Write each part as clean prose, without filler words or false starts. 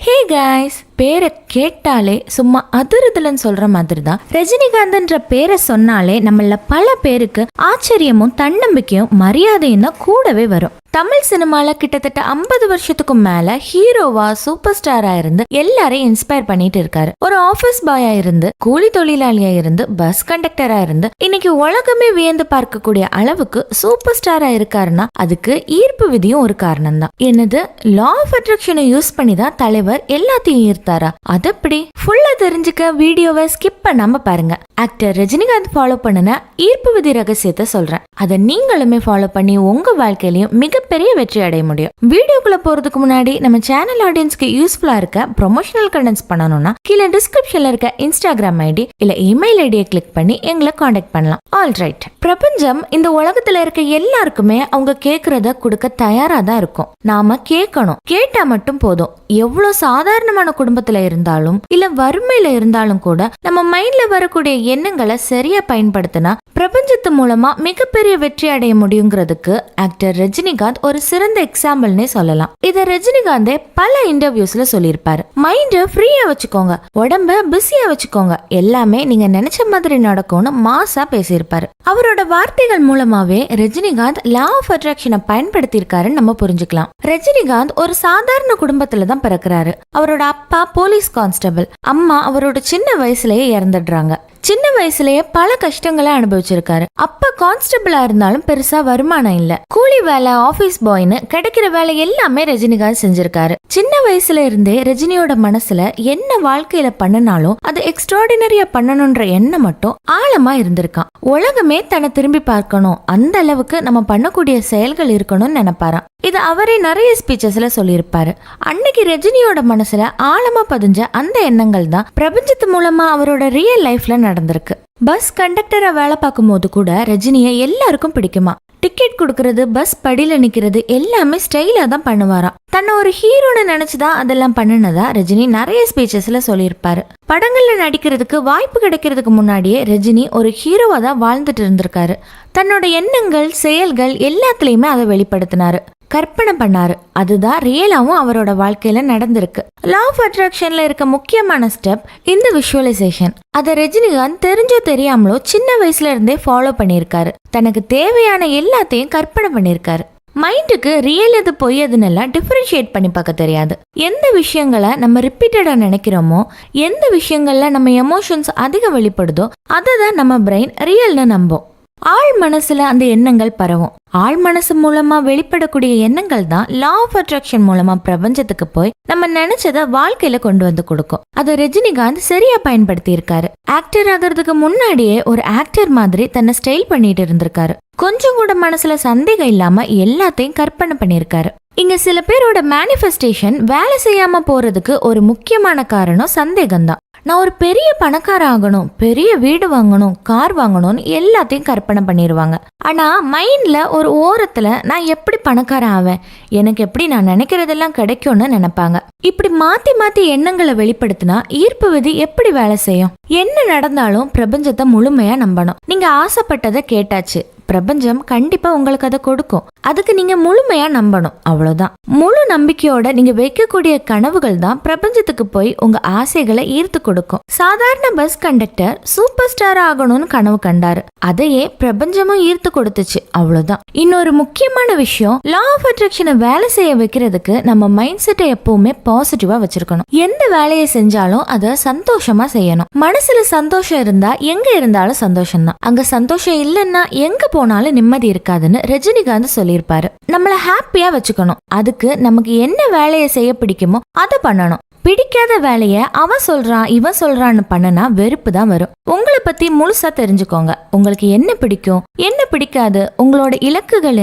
Hey guys, பேரை கேட்டாலே சும்மா அதிருதலன்னு சொல்ற மாதிரி தான் ரஜினிகாந்த்ன்ற பேரை சொன்னாலே நம்மள பல பேருக்கு ஆச்சரியமும் தன்னம்பிக்கையும் மரியாதையும் தான் கூடவே வரும். தமிழ் சினிமால கிட்டத்தட்ட 50 வருஷத்துக்கும் மேல ஹீரோவா சூப்பர் ஸ்டாரா இருந்து எல்லாரையும் இன்ஸ்பயர் பண்ணிட்டு இருக்காரு. ஒரு ஆபீஸ் பாயா இருந்து, கூலி தொழிலாளியா இருந்து, பஸ் கண்டக்டரா இருந்து இன்னைக்கு உலகமே வியந்து பார்க்கக்கூடிய அளவுக்கு சூப்பர் ஸ்டாரா இருக்காருன்னா அதுக்கு ஈர்ப்பு விதியும் ஒரு காரணம் தான். என்னது, லா ஆஃப் அட்ராக்ஷனை யூஸ் பண்ணி தான் தலைவர் எல்லாத்தையும் ஈர்த்தாரா? அதப்படி ஃபுல்லா தெரிஞ்சுக்க வீடியோவை ஸ்கிப் பண்ணாம பாருங்க. ஆக்டர் ரஜினிகாந்த் ஃபாலோ பண்ணுன ஈர்ப்பு விதி ரகசியத்தை சொல்றேன். அதை நீங்களுமே ஃபாலோ பண்ணி உங்க வாழ்க்கையிலையும் மிகப்பெரிய வெற்றி அடைய முடியும். வீடியோக்குள்ள போறதுக்கு முன்னாடி நம்ம சேனல் ஆடியன்ஸ்க்கு யூஸ்ஃபுல்லா இருக்க ப்ரொமோஷனல் கண்டென்ட்ஸ் பண்ணணும்னா கீழே டிஸ்கிரிப்ஷன்ல இருக்க இன்ஸ்டாகிராம் ஐடி இல்ல இமெயில் ஐடியை கிளிக் பண்ணி எங்களை காண்டாக்ட் பண்ணலாம். ஆல்ரைட், பிரபஞ்சம் இந்த உலகத்துல இருக்க எல்லாருக்குமே அவங்க கேக்குறத கொடுக்க தயாரா தான் இருக்கும். நாம கேட்கணும். கேட்டா மட்டும் போதும். எவ்வளவு சாதாரணமான குடும்பத்துல இருந்தாலும் இல்ல வறுமையில இருந்தாலும் கூட நம்ம மைண்ட்ல வரக்கூடிய எண்ணங்களை சரியா பயன்படுத்தினா பிரபஞ்சத்து மூலமா மிகப்பெரிய வெற்றி அடைய முடியுங்கிறதுக்கு ஆக்டர் ரஜினிகாந்த் ஒரு சிறந்த எக்ஸாம்பிள்னே சொல்லலாம். இத ரஜினிகாந்தே பல இன்டர்வியூஸ்ல சொல்லியிருப்பாரு. மைண்ட் ஃப்ரீயா வச்சுக்கோங்க, உடம்ப பிஸியா வச்சுக்கோங்க, எல்லாமே நீங்க நினைச்ச மாதிரி நடக்கும்னு மாசா பேசியிருப்பாரு. அவரோட வார்த்தைகள் மூலமாவே ரஜினிகாந்த் லா ஆஃப் அட்ராக்ஷனை பயன்படுத்தி இருக்காருன்னு நம்ம புரிஞ்சுக்கலாம். ரஜினிகாந்த் ஒரு சாதாரண குடும்பத்துல தான் பிறக்கிறாரு. அவரோட அப்பா போலீஸ் கான்ஸ்டபிள், அம்மா அவரோட சின்ன வயசுலயே இறந்துடுறாங்க. சின்ன வயசுலயே பல கஷ்டங்களை அனுபவிச்சிருக்காரு. அப்ப கான்ஸ்டபிளா இருந்தாலும் பெருசா வருமானம் இல்ல. கூலி வேலை, ஆபீஸ் பாய்னு கிடைக்கிற வேலை எல்லாமே ரஜினிகாந்த் செஞ்சிருக்காரு. சின்ன வயசுல இருந்தே ரஜினியோட மனசுல என்ன வாழ்க்கையில பண்ணனாலும் அது எக்ஸ்ட்ராடினரியா பண்ணணும்ன்ற எண்ணம் மட்டும் ஆழமா இருந்திருக்கான். உலகமே தன்னை திரும்பி பார்க்கணும், அந்த அளவுக்கு நம்ம பண்ணக்கூடிய செயல்கள் இருக்கணும்னு நினைப்பாராம். இது அவரே நிறைய ஸ்பீச்சஸ்ல சொல்லியிருப்பாரு. அன்னைக்கு ரஜினியோட மனசுல ஆழமா பதிஞ்ச அந்த எண்ணங்கள் தான் பிரபஞ்சத்து மூலமா அவரோட ரியல் லைஃப்ல நடந்திருக்கு. பஸ் கண்டக்டரா வேலை பார்க்கும் போது கூட ரஜினியை எல்லாருக்கும் பிடிக்குமா. டிக்கெட் கொடுக்கறது, பஸ் படியில நிக்கிறது எல்லாமே ஸ்டைலா தான் பண்ணுவாராம். தன்னை ஒரு ஹீரோன்னு நினைச்சுதான் அதெல்லாம் பண்ணுனதா ரஜினி நிறைய ஸ்பீச்சஸ்ல சொல்லியிருப்பாரு. படங்கள்ல நடிக்கிறதுக்கு வாய்ப்பு கிடைக்கிறதுக்கு முன்னாடியே ரஜினி ஒரு ஹீரோவா தான் வாழ்ந்துட்டு இருந்திருக்காரு. தன்னோட எண்ணங்கள், செயல்கள் எல்லாத்துலயுமே அதை வெளிப்படுத்தினாரு, கற்பனை பண்ணாரு. அதுதான் ரியலாவும் அவரோட வாழ்க்கையில நடந்திருக்கு. லா ஆஃப் அட்ராக்ஷன்ல இருக்க முக்கியமான ஸ்டெப் இந்த விஷுவலைசேஷன். அதை ரஜினிகாந்த் தெரிஞ்சோ தெரியாமலோ சின்ன வயசுல இருந்தே ஃபாலோ பண்ணியிருக்காரு. தனக்கு தேவையான எல்லாத்தையும் கற்பனை பண்ணியிருக்காரு. மைண்டுக்கு ரியல் எது பொய் எதுன்னெல்லாம் டிஃபரன்ஷியேட் பண்ணி பார்க்க தெரியாது. எந்த விஷயங்களை நம்ம ரிப்பீட்டடா நினைக்கிறோமோ, எந்த விஷயங்கள்ல நம்ம எமோஷன்ஸ் அதிகம் வெளிப்படுதோ அதை தான் நம்ம பிரெயின் ரியல்னு நம்பும். ஆழ் மனசுல அந்த எண்ணங்கள் பரவும். ஆழ் மனசு மூலமா வெளிப்படக்கூடிய எண்ணங்கள் தான் லா ஆஃப் அட்ராக்ஷன் மூலமா பிரபஞ்சத்துக்கு போய் நம்ம நினைச்சத வாழ்க்கையில கொண்டு வந்து கொடுக்கும். அதை ரஜினிகாந்த் சரியா பயன்படுத்தி இருக்காரு. ஆக்டர் ஆகிறதுக்கு முன்னாடியே ஒரு ஆக்டர் மாதிரி தன்னை ஸ்டைல் பண்ணிட்டு இருந்திருக்காரு. கொஞ்சம் கூட மனசுல சந்தேகம் இல்லாம எல்லாத்தையும் கற்பனை பண்ணிருக்காரு. இங்க சில பேரோட மேனிஃபெஸ்டேஷன் வேலை செய்யாம போறதுக்கு ஒரு முக்கியமான காரணம் சந்தேகம் தான். நான் ஒரு பெரிய பணக்கார ஆகணும், பெரிய வீடு வாங்கணும், கார் வாங்கணும்னு எல்லாத்தையும் கற்பனை பண்ணிடுவாங்க. ஆனா மைண்ட்ல ஒரு ஓரத்துல நான் எப்படி பணக்கார ஆவேன், எனக்கு எப்படி நான் நினைக்கிறதெல்லாம் கிடைக்கும்னு நினைப்பாங்க. இப்படி மாத்தி மாத்தி எண்ணங்களை வெளிப்படுத்தினா ஈர்ப்பு விதி எப்படி வேலை செய்யும்? என்ன நடந்தாலும் பிரபஞ்சத்தை முழுமையா நம்பணும். நீங்க ஆசைப்பட்டதை கேட்டாச்சு, பிரபஞ்சம் கண்டிப்பா உங்களுக்கு அதை கொடுக்கும். அதுக்கு நீங்க முழுமையா நம்பணும், அவ்வளவுதான். முழு நம்பிக்கையோட நீங்க வைக்கக்கூடிய கனவுகள் தான் பிரபஞ்சத்துக்கு போய் உங்க ஆசைகளை ஈர்த்து கொடுக்கும். சாதாரண பஸ் கண்டக்டர் சூப்பர் ஸ்டார் ஆகணும்னு கனவு கண்டாரு. அதையே பிரபஞ்சமும் ஈர்த்து கொடுத்துச்சு, அவ்வளவுதான். இன்னொரு முக்கியமான விஷயம், லா ஆஃப் அட்ராக்ஷனை வேலை செய்ய வைக்கிறதுக்கு நம்ம மைண்ட் செட்டை எப்பவுமே பாசிட்டிவா வச்சிருக்கணும். எந்த வேலையை செஞ்சாலும் அதை சந்தோஷமா செய்யணும். மனசுல சந்தோஷம் இருந்தா எங்க இருந்தாலும் சந்தோஷம் தான். அங்க சந்தோஷம் இல்லைன்னா எங்க போனாலும் நிம்மதி இருக்காதுன்னு ரஜினிகாந்த் சொல்லியிருப்பாரு. நம்மள ஹாப்பியா வச்சுக்கணும். அதுக்கு நமக்கு என்ன வேலையை செய்ய பிடிக்குமோ அதை பண்ணணும். பிடிக்காத வேலைய அவன் சொல்றான் இவன் சொல்றான்னு பண்ணனா வெறுப்பு தான் வரும். உங்களை பத்தி முழுசா தெரிஞ்சுக்கோங்க. உங்களுக்கு என்ன பிடிக்கும், என்ன பிடிக்காது, உங்களோட இலக்குகள்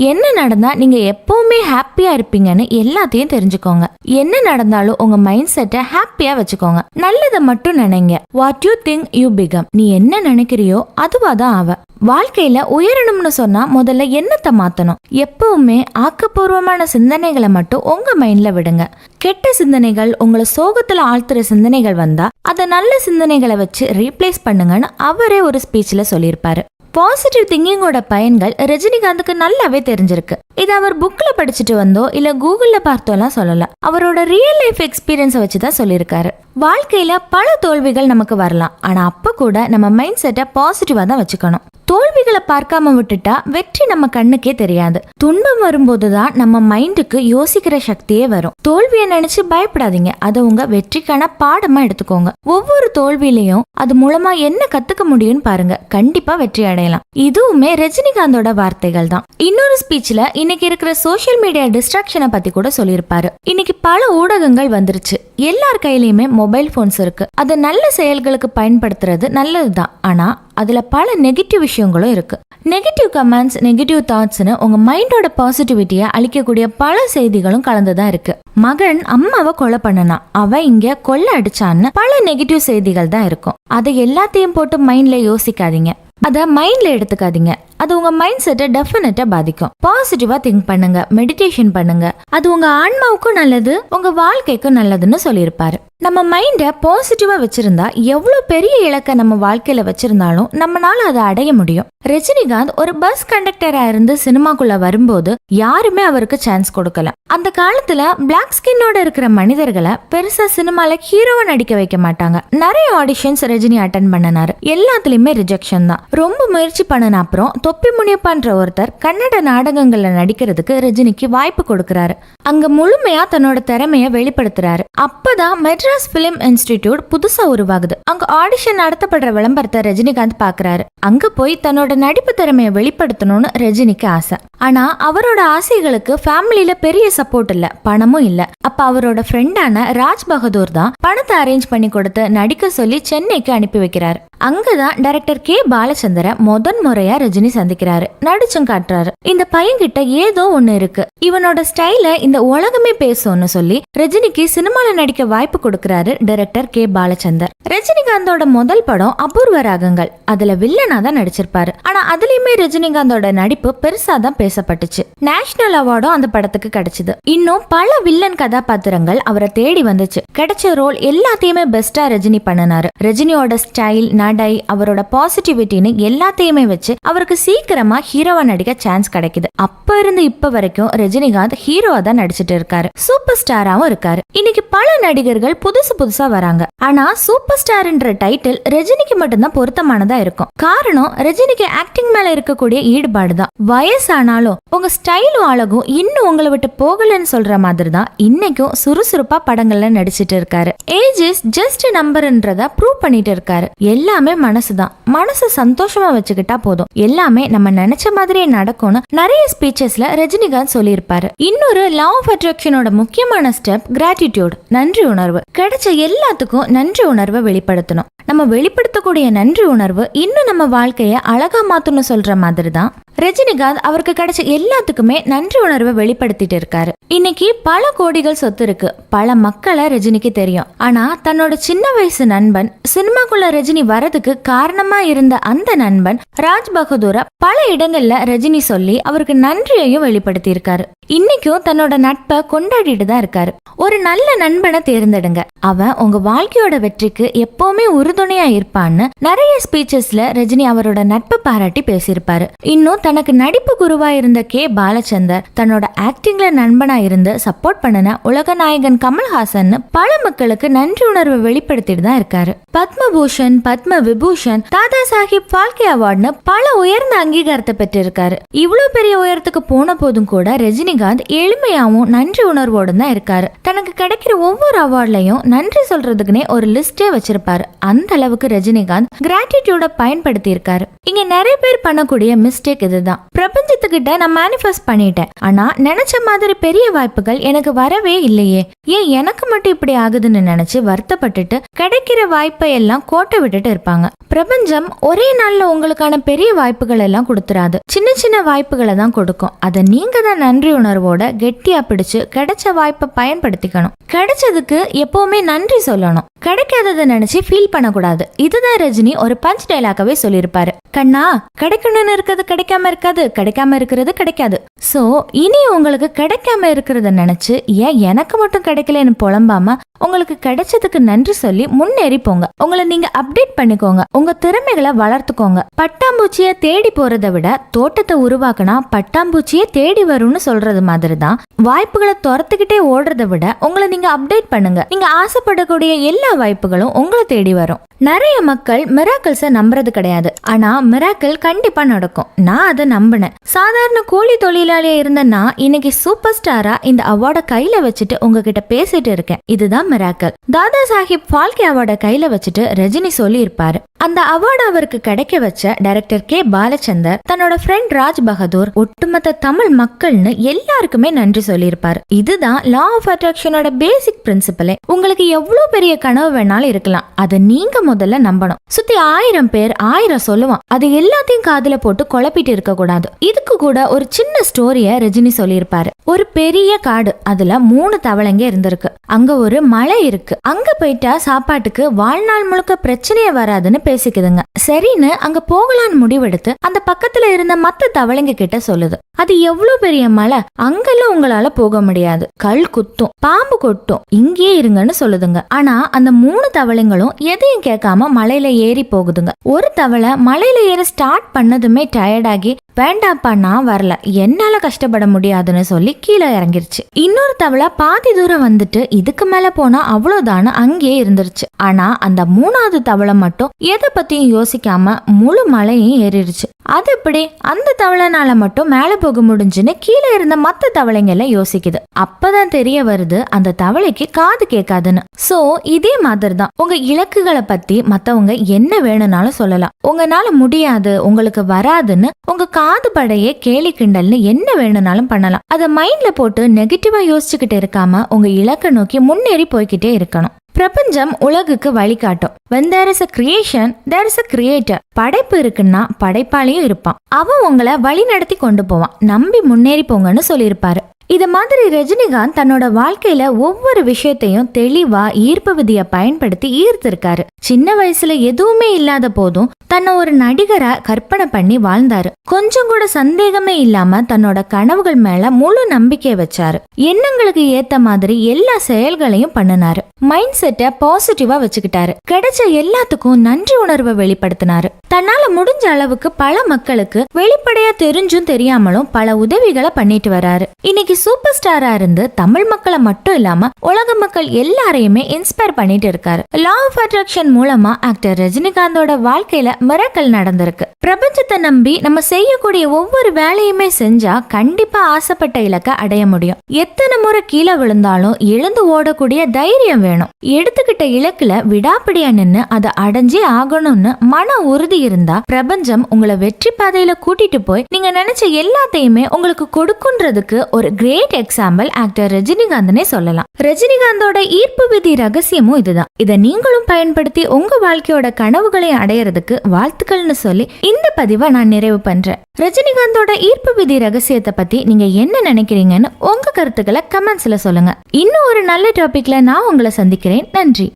என்ன நடந்தா நீங்க எப்பவுமே ஹாப்பியா இருப்பீங்கன்னு எல்லாத்தையும் தெரிஞ்சுக்கோங்க. என்ன நடந்தாலும் உங்க மைண்ட் செட்டை ஹாப்பியா வச்சுக்கோங்க. நல்லதை மட்டும் நினைங்க. What you think you become. நீ என்ன நினைக்கிறியோ அதுவாதான் ஆவ. வாழ்க்கையில உயரணும்னு சொன்னா முதல்ல எண்ணத்தை மாத்தணும். எப்பவுமே ஆக்கப்பூர்வமான சிந்தனைகளை மட்டும் உங்க மைண்ட்ல விடுங்க. கெட்ட சிந்தனைகள், உங்களை சோகத்துல ஆழ்த்துற சிந்தனைகள் வந்தா அதை நல்ல சிந்தனைகளை வச்சு ரீப்ளேஸ் பண்ணுங்கன்னு அவரே ஒரு ஸ்பீச்ல சொல்லியிருப்பாரு. பாசிட்டிவ் திங்கிங்கோட பயன்கள் ரஜினிகாந்துக்கு நல்லாவே தெரிஞ்சிருக்கு. இது அவர் புக்ல படிச்சுட்டு வந்தோ இல்ல கூகுள்ல பார்த்தோம்லாம் சொல்லல, அவரோட ரியல் லைஃப் எக்ஸ்பீரியன்ஸை வச்சுதான் சொல்லியிருக்காரு. வாழ்க்கையில பல தோல்விகள் நமக்கு வரலாம், ஆனா அப்ப கூட நம்ம மைண்ட் செட்டை பாசிட்டிவா தான் வச்சுக்கணும். தோல்விகளை பார்க்காம விட்டுட்டா வெற்றி நம்ம கண்ணுக்கே தெரியாது. துன்பம் வரும்போதுதான் நம்ம மைண்டுக்கு யோசிக்கிற சக்தியே வரும். தோல்வியை நினைச்சு பயப்படாதீங்க, அதை உங்க வெற்றிக்கான பாடமா எடுத்துக்கோங்க. ஒவ்வொரு தோல்வியிலையும் அது மூலமா என்ன கத்துக்க முடியும்னு பாருங்க, கண்டிப்பா வெற்றி அடையலாம். இதுவுமே ரஜினிகாந்தோட வார்த்தைகள் தான். இன்னொரு ஸ்பீச்ல இன்னைக்கு இருக்கிற சோசியல் மீடியா டிஸ்ட்ராக்ஷனை பத்தி கூட சொல்லியிருப்பாரு. இன்னைக்கு பல ஊடகங்கள் வந்துருச்சு, எல்லார் கையிலயுமே மொபைல் போன்ஸ் இருக்கு. அதை நல்ல செயல்களுக்கு பயன்படுத்துறது நல்லதுதான், ஆனா அதுல பல நெகட்டிவ் விஷயங்களும் இருக்கு. நெகட்டிவ் கமெண்ட்ஸ், நெகட்டிவ் தாட்ஸ்னு உங்க மைண்டோட பாசிட்டிவிட்டியை அளிக்கக்கூடிய பல செய்திகளும் கலந்துதான் இருக்கு. மகன் அம்மாவை கொலை பண்ணனா, அவன் இங்க கொள்ளை அடிச்சான்னு பல நெகட்டிவ் செய்திகள் தான் இருக்கும். அதை எல்லாத்தையும் போட்டு மைண்ட்ல யோசிக்காதீங்க, அதை மைண்ட்ல எடுத்துக்காதீங்க. அது உங்க மைண்ட் செட்டை டெஃபினட்டா பாதிக்கும். பாசிட்டிவா திங்க் பண்ணுங்க, மெடிடேஷன் பண்ணுங்க. அது உங்க ஆன்மாவுக்கும் நல்லது, உங்க வாழ்க்கைக்கும் நல்லதுன்னு சொல்லியிருப்பாரு. நம்ம மைண்டை பாசிட்டிவா வச்சிருந்தா எவ்வளவு பெரிய இலக்கை நம்ம வாழ்க்கையில வச்சிருந்தாலும் நம்மளால அதை அடைய முடியும். ரஜினிகாந்த் ஒரு பஸ் கண்டக்டரா இருந்து சினிமாக்குள்ள வரும்போது யாருமே அவருக்கு சான்ஸ் கொடுக்கல. அந்த காலத்துல பிளாக் ஸ்கின்னோட இருக்கிற மனிதர்களை பெருசா சினிமால ஹீரோவா நடிக்க வைக்க மாட்டாங்க. நிறைய ஆடிஷன்ஸ் ரஜினி அட்டன் பண்ணினாரு, எல்லாத்துலயுமே ரிஜெக்ஷன் தான். ரொம்ப முயற்சி பண்ணின அப்புறம் தொப்பி முனியப்பான்ற ஒருத்தர் கன்னட நாடகங்கள்ல நடிக்கிறதுக்கு ரஜினிக்கு வாய்ப்பு கொடுக்கறாரு. அங்க முழுமையா தன்னோட திறமைய வெளிப்படுத்துறாரு. அப்பதான் மெட்ராஸ் பிலிம் இன்ஸ்டிடியூட் புதுசா உருவாகுது. அங்க ஆடிஷன் நடத்தப்படுற விளம்பரத்தை ரஜினிகாந்த் பாக்குறாரு. அங்க போய் தன்னோட நடிப்பு திறமையை வெளிப்படுத்தணும்னு ரஜினிக்கு ஆசை. ஆனா அவரோட ஆசைகளுக்கு ஃபேமிலியில பெரிய சப்போர்ட் இல்ல, பணமும் இல்ல. அப்ப அவரோட ஃப்ரெண்டான ராஜ் பகதூர் தான் பணத்தை அரேஞ்ச் பண்ணி கொடுத்து நடிக்க சொல்லி சென்னைக்கு அனுப்பி வைக்கிறாரு. அங்கதான் டைரக்டர் கே பாலச்சந்திர முதன் முறையா ரஜினி சந்திக்கிறாரு, நடிச்சும் காட்டுறாரு. இந்த பையன்கிட்ட ஏதோ ஒண்ணு இருக்கு, இவனோட ஸ்டைல இந்த உலகமே பேசும்னு சொல்லி ரஜினிக்கு சினிமால நடிக்க வாய்ப்பு கொடுக்கறாரு டைரக்டர் கே பாலச்சந்தர். ரஜினிகாந்தோட முதல் படம் அபூர்வ ராகங்கள், அதுல வில்லனா தான் நடிச்சிருப்பாரு. ஆனா அதுலயுமே ரஜினிகாந்தோட நடிப்பு பெருசா தான் பேசப்பட்டுச்சு. நேஷனல் அவார்டும் அந்த படத்துக்கு கிடைச்சது. இன்னும் பல வில்லன் கதாபாத்திரங்கள் அவரை தேடி வந்துச்சு. கிடைச்ச ரோல் எல்லாத்தையுமே பெஸ்டா ரஜினி பண்ணினாரு. ரஜினியோட ஸ்டைல், நடை, அவரோட பாசிட்டிவிட்டின்னு எல்லாத்தையுமே வச்சு அவருக்கு சீக்கிரமா ஹீரோவா நடிக்க சான்ஸ் கிடைக்குது. அப்ப இருந்து இப்ப வரைக்கும் ரஜினிகாந்த் ஹீரோவா தான் நடிச்சிட்டு இருக்காரு, சூப்பர் ஸ்டாராவும் இருக்காரு. இன்னைக்கு பல நடிகர்கள் புதுசா வராங்க, ஆனா சூப்பர் ஸ்டார்ன்ற டைட்டில் ரஜினிக்கு மட்டும்தான் பொருத்தமானதா இருக்கும். காரணம் ரஜினிக்கு ஆக்டிங் மேல இருக்கக்கூடிய ஈடுபாடு தான். வயசானாலும் உங்க ஸ்டைலும் அழகும் இன்னும் உங்களை விட்டு போகலன்னு சொல்ற மாதிரி தான் இன்னைக்கும் சுறுசுறுப்பா படங்கள்ல நடிச்சிட்டு இருக்காரு. ஏஜ் இஸ் ஜஸ்ட் நம்பர்ன்றத ப்ரூவ் பண்ணிட்டு இருக்காரு. எல்லாமே மனசுதான், மனசு சந்தோஷமா வச்சுக்கிட்டா போதும், எல்லாமே நம்ம நினைச்ச மாதிரியே நடக்கும்னு நிறைய ஸ்பீச்சஸ்ல ரஜினிகாந்த் சொல்லியிருப்பாரு. இன்னொரு லா ஆஃப் அட்ராக்ஷனோட முக்கியமான ஸ்டெப் கிராட்டிடியூட், நன்றி உணர்வு. கிடைச்ச எல்லாத்துக்கும் நன்றி உணர்வை வெளிப்படுத்தணும். நம்ம வெளிப்படுத்தக்கூடிய நன்றி உணர்வு இன்னும் நம்ம வாழ்க்கைய அழகா மாத்தணும் சொல்ற மாதிரி தான் ரஜினிகாந்த் அவருக்கு கிடைச்ச எல்லாத்துக்குமே நன்றி உணர்வை வெளிப்படுத்திட்டு இருக்காரு. இன்னைக்கு பல கோடிகள் சொத்து இருக்கு, பல மக்களை ரஜினிக்கு தெரியும். ஆனா தன்னோட சின்ன வயசு நண்பன் சினிமாக்குள்ள ரஜினி வரதுக்கு காரணமா இருந்த அந்த நண்பன் ராஜ் பகதூரை பல இடங்கள்ல ரஜினி சொல்லி அவருக்கு நன்றியையும் வெளிப்படுத்தி இருக்காரு. இன்னைக்கும் தன்னோட நட்பை கொண்டாடிட்டு தான் இருக்காரு. ஒரு நல்ல நண்பனை தேர்ந்தெடுங்க, அவன் உங்க வாழ்க்கையோட வெற்றிக்கு எப்பவுமே உறுதுணையா இருப்பான்னு நிறைய ஸ்பீச்சஸ்ல ரஜினி அவரோட நட்பை பாராட்டி பேசியிருப்பாரு. இன்னும் தனக்கு நடிப்பு குருவா இருந்த கே பாலச்சந்தர் தன்னோட ஆக்டிங்ல நண்பனா இருந்து சப்போர்ட் பண்ணின உலக நாயகன் கமல்ஹாசன் பல மக்களுக்கு நன்றி உணர்வை வெளிப்படுத்திட்டு தான் இருக்காரு. பத்மபூஷன், பத்ம விபூஷன், தாதா சாஹிப் பால்கே அவார்ட்னு பல உயர்ந்த அங்கீகாரத்தை பெற்றிருக்காரு. இவ்வளவு பெரிய உயரத்துக்கு போன போதும் கூட ரஜினிகாந்த் எளிமையாவும் நன்றி உணர்வோடு தான் இருக்காரு. தனக்கு கிடைக்கிற ஒவ்வொரு அவார்ட்லயும் நன்றி சொல்றதுக்குனே ஒரு லிஸ்டே வச்சிருப்பாரு. அந்த அளவுக்கு ரஜினிகாந்த் கிராட்டிடியூட பயன்படுத்தி இருக்காரு. இங்க நிறைய பேர் பண்ணக்கூடிய மிஸ்டேக் இதுதான். பிரபஞ்சத்துக்கிட்ட நான் மேனிஃபெஸ்ட் பண்ணிட்டேன், ஆனா நினைச்ச மாதிரி பெரிய வாய்ப்புகள் எனக்கு வரவே இல்லையே, ஏன் எனக்கு மட்டும் இப்படி ஆகுதுன்னு நினைச்சு வருத்தப்பட்டுட்டு கிடைக்கிற வாய்ப்பை எல்லாம் கோட்டை விட்டுட்டு இருப்பாங்க. பிரபஞ்சம் ஒரே நாள்ல உங்களுக்கான பெரிய வாய்ப்புகள் எல்லாம் கொடுத்துறாது, சின்ன சின்ன வாய்ப்புகளை தான் கொடுக்கும். அதை நீங்க தான் நன்றி உணர்வோட கெட்டியா பிடிச்சு கிடைச்ச வாய்ப்பை பயன்படுத்திக்கணும். கிடைச்சதுக்கு எப்பவுமே நன்றி சொல்லணும், கிடைக்காததை நினைச்சு ஃபீல் பண்ணக்கூடாது. இதுதான் ரஜினி ஒரு பஞ்ச் டைலாகவே சொல்லியிருப்பாரு. கண்ணா, கிடைக்கணும்னு இருக்கிறது கிடைக்காம இருக்காது, கிடைக்காம இருக்கிறது கிடைக்காது. சோ இனி உங்களுக்கு கிடைக்காம இருக்கிறத நினைச்சு ஏன் எனக்கு மட்டும் கிடைக்கலன்னு புலம்பாம உங்களுக்கு கிடைச்சதுக்கு நன்றி சொல்லி முன்னேறி போங்க. உங்களை நீங்க அப்டேட் பண்ணிக்கோங்க. உங்க திறமைகளை வளர்த்துக்கோங்க. பட்டாம்பூச்சியை தேடி போறதை விட தோட்டத்தை உருவாக்கினா பட்டாம்பூச்சியே தேடி வரும்னு சொல்றது மாதிரி தான் வாய்ப்புகளை துரத்துக்கிட்டே ஓடுறதை விட உங்களை நீங்க அப்டேட் பண்ணுங்க. நீங்க ஆசைப்படக்கூடிய எல்லா வாய்ப்புகளும் உங்களை தேடி வரும். நிறைய மக்கள் மிராக்கிள்ஸை நம்புறது கிடையாது. ஆனா மிராக்கிள் கண்டிப்பா நடக்கும். நான் அதை நம்பினேன். சாதாரண கூலி தொழிலாளியா இருந்தேன்னா இன்னைக்கு சூப்பர் ஸ்டாரா இந்த அவார்டை கையில வச்சுட்டு உங்ககிட்ட பேசிட்டு இருக்கேன். இதுதான் மிராக்கிள். தாதா சாஹிப் ஃபால்கே அவார்டை கையில வச்சுட்டு ரஜினி சொல்லி இருப்பாரு. அந்த அவார்டு அவருக்கு கிடைக்க வச்ச டைரக்டர் கே பாலச்சந்தர், தன்னோட ஃப்ரெண்ட் ராஜ் பகதூர், ஒட்டுமொத்த தமிழ் மக்கள்னு எல்லாருக்குமே நன்றி சொல்லியிருப்பாரு. இதுதான் லா ஆஃப் அட்ராக்ஷனோட பேசிக் பிரின்சிபலே. உங்களுக்கு எவ்வளவு பெரிய கனவு வேணாலும் இருக்கலாம், அதை நீங்க முதல்ல நம்பணும். சுத்தி 1000 பேர் 1000 சொல்லுவான், அது எல்லாத்தையும் காதுல போட்டு குழப்பிட்டு இருக்க கூடாது. இதுக்கு கூட ஒரு சின்ன ஸ்டோரிய ரஜினி சொல்லியிருப்பாரு. ஒரு பெரிய காடு, அதுல 3 தவளைங்க இருந்திருக்கு. அங்க ஒரு மலை இருக்கு. அங்க போயிட்டா சாப்பாட்டுக்கு வாழ்நாள் முழுக்க பிரச்சனையே வராதுன்னு பேசிக்குதுங்க. சரின்னு அங்க போகலான்னு முடிவெடுத்து அந்த பக்கத்துல இருந்த மத்த தவளைங்க கிட்ட சொல்லுது. அது எவ்வளவு பெரிய மலை, அங்கெல்லாம் உங்களால போக முடியாது, கல் குத்தும், பாம்பு கொட்டும், இங்கே இருங்கன்னு சொல்லுதுங்க. ஆனா அந்த 3 தவளைங்களும் எதையும் கேட்காம மலையில ஏறி போகுதுங்க. ஒரு தவளை மலையில ஏற ஸ்டார்ட் பண்ணதுமே டயர்டாகி, வேண்டாப்பா நான் வரல, என்னால கஷ்டப்பட முடியாதுன்னு சொல்லி கீழே இறங்கிருச்சு. இன்னொரு தவளை பாதி தூரம் வந்துட்டு இதுக்கு மேல போனா அவ்வளவுதானு அங்கேயே இருந்துருச்சு. ஆனா அந்த 3வது தவளை மட்டும் எதை பத்தியும் யோசிக்காம முழு மலையும் ஏறிடுச்சு. அது எப்படி அந்த தவளைனால மட்டும் மேல போக முடிஞ்சுன்னு கீழே இருந்த மத்த தவளைங்க எல்லாம் யோசிக்குது. அப்பதான் தெரிய வருது அந்த தவளைக்கு காது கேட்காதுன்னு. சோ இதே மாதிரி தான் உங்க இலக்குகளை பத்தி மத்தவங்க என்ன வேணும்னாலும் சொல்லலாம். உங்களால முடியாது, உங்களுக்கு வராதுன்னு உங்க காது படையே கேலி கிண்டல்னு என்ன வேணும்னாலும் பண்ணலாம். அதை மைண்ட்ல போட்டு நெகட்டிவா யோசிச்சுக்கிட்டு இருக்காம உங்க இலக்கை நோக்கி முன்னேறி போய்கிட்டே இருக்கணும். பிரபஞ்சம் உலகுக்கு வழிகாட்டும். When there is a creation, there is a creator. படைப்பு இருக்குன்னா படைப்பாளியும் இருப்பான். அவன் உங்களை வழி நடத்தி கொண்டு போவான். நம்பி முன்னேறி போங்கன்னு சொல்லியிருப்பாரு. இது மாதிரி ரஜினிகாந்த் தன்னோட வாழ்க்கையில ஒவ்வொரு விஷயத்தையும் தெளிவா ஈர்ப்பு விதியை பயன்படுத்தி ஈர்த்திருக்காரு. சின்ன வயசுல எதுவுமே இல்லாத போதும் தன்னை ஒரு நடிகரா கற்பனை பண்ணி வாழ்ந்தாரு. கொஞ்சம் கூட சந்தேகமே இல்லாம தன்னோட கனவுகள் மேல முழு நம்பிக்கை வச்சாரு. எண்ணங்களுக்கு ஏத்த மாதிரி எல்லா செயல்களையும் பண்ணினாரு. மைண்ட் செட்டை பாசிட்டிவா வச்சுக்கிட்டாரு. கிடைச்ச எல்லாத்துக்கும் நன்றி உணர்வை வெளிப்படுத்தினாரு. தன்னால முடிஞ்ச அளவுக்கு பல மக்களுக்கு வெளிப்படையா தெரிஞ்சும் தெரியாமலும் பல உதவிகளை பண்ணிட்டு வராரு. இன்னைக்கு சூப்பர் ஸ்டாரா இருந்து தமிழ் மக்களை மட்டும் இல்லாம உலக மக்கள் எல்லாரையுமே இன்ஸ்பயர் பண்ணிட்டு இருக்காரு. லா ஆஃப் அட்ராக்ஷன் மூலமா ஆக்டர் ரஜினிகாந்தோட வாழ்க்கையில மிராக்கிள் நடந்திருக்கு. பிரபஞ்சத்தை நம்பி நம்ம செய்யக்கூடிய ஒவ்வொரு வேலையுமே செஞ்சா கண்டிப்பா ஆசைப்பட்ட இலக்க அடைய முடியும். எத்தனை முறை கீழே விழுந்தாலும் எழுந்து ஓடக்கூடிய தைரியம் வேணும். எடுத்துக்கிட்ட இலக்குல விடாப்பிடியா நின்னு அதை அடைஞ்சே ஆகணும்னு மன உறுதி இருந்தா பிரபஞ்சம் உங்களை வெற்றி பாதையில கூட்டிட்டு போய் நீங்க நினைச்ச எல்லாத்தையுமே உங்களுக்கு கொடுக்குன்றதுக்கு ஒரு கிரேட் எக்ஸாம்பிள் ஆக்டர் ரஜினிகாந்தனே சொல்லலாம். ரஜினிகாந்தோட ஈர்ப்பு விதி ரகசியமும் இதுதான். இதை நீங்களும் பயன்படுத்தி உங்க வாழ்க்கையோட கனவுகளை அடையறதுக்கு வாழ்த்துக்கள்னு சொல்லி இந்த பதிவை நான் நிறைவு பண்றேன். ரஜினிகாந்தோட ஈர்ப்பு விதி ரகசியத்தை பத்தி நீங்க என்ன நினைக்கிறீங்கன்னு உங்க கருத்துக்களை கமெண்ட்ஸ்ல சொல்லுங்க. இன்னும் ஒரு நல்ல டாபிக்ல நான் உங்களை சந்திக்கிறேன். நன்றி.